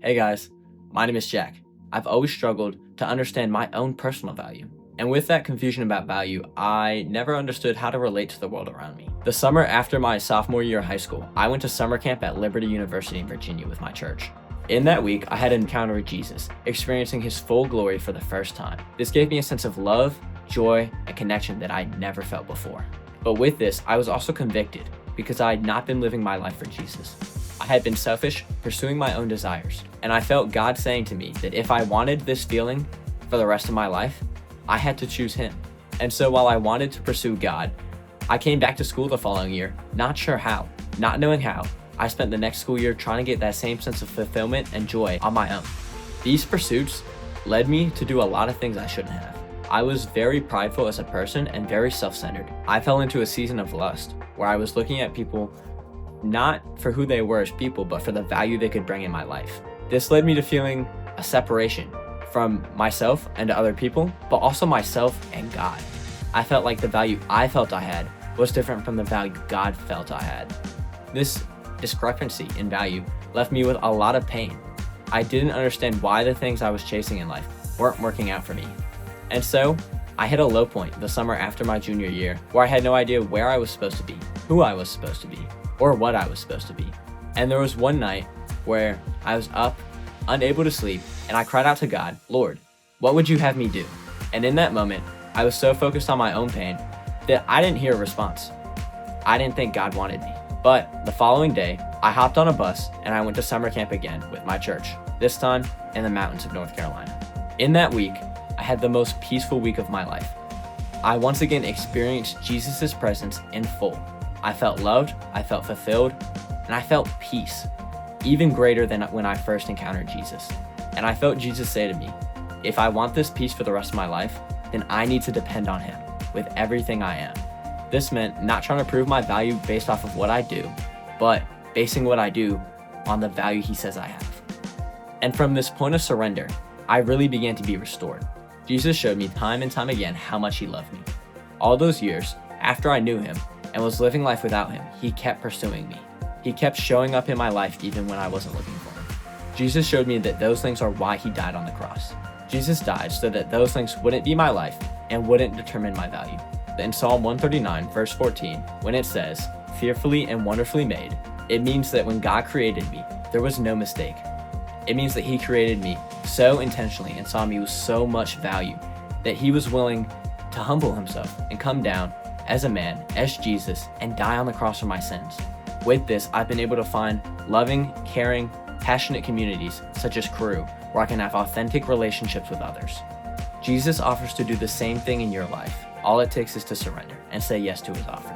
Hey guys, my name is Jack. I've always struggled to understand my own personal value. And with that confusion about value, I never understood how to relate to the world around me. The summer after my sophomore year of high school, I went to summer camp at Liberty University in Virginia with my church. In that week, I had an encounter with Jesus, experiencing his full glory for the first time. This gave me a sense of love, joy, and connection that I'd never felt before. But with this, I was also convicted because I had not been living my life for Jesus. I had been selfish, pursuing my own desires, and I felt God saying to me that if I wanted this feeling for the rest of my life, I had to choose him. And so while I wanted to pursue God, I came back to school the following year, not sure how. Not knowing how, I spent the next school year trying to get that same sense of fulfillment and joy on my own. These pursuits led me to do a lot of things I shouldn't have. I was very prideful as a person and very self-centered. I fell into a season of lust where I was looking at people not for who they were as people, but for the value they could bring in my life. This led me to feeling a separation from myself and other people, but also myself and God. I felt like the value I felt I had was different from the value God felt I had. This discrepancy in value left me with a lot of pain. I didn't understand why the things I was chasing in life weren't working out for me. And so, I hit a low point the summer after my junior year where I had no idea where I was supposed to be, who I was supposed to be, or what I was supposed to be. And there was one night where I was up, unable to sleep, and I cried out to God, "Lord, what would you have me do?" And in that moment, I was so focused on my own pain that I didn't hear a response. I didn't think God wanted me. But the following day, I hopped on a bus and I went to summer camp again with my church, this time in the mountains of North Carolina. In that week, I had the most peaceful week of my life. I once again experienced Jesus' presence in full. I felt loved, I felt fulfilled, and I felt peace, even greater than when I first encountered Jesus. And I felt Jesus say to me, if I want this peace for the rest of my life, then I need to depend on him with everything I am. This meant not trying to prove my value based off of what I do, but basing what I do on the value he says I have. And from this point of surrender, I really began to be restored. Jesus showed me time and time again how much he loved me. All those years, after I knew him and was living life without him, he kept pursuing me. He kept showing up in my life even when I wasn't looking for him. Jesus showed me that those things are why he died on the cross. Jesus died so that those things wouldn't be my life and wouldn't determine my value. In Psalm 139, verse 14, when it says, "Fearfully and wonderfully made," it means that when God created me, there was no mistake. It means that he created me so intentionally and saw me with so much value that he was willing to humble himself and come down as a man, as Jesus, and die on the cross for my sins. With this, I've been able to find loving, caring, passionate communities such as Crew, where I can have authentic relationships with others. Jesus offers to do the same thing in your life. All it takes is to surrender and say yes to his offer.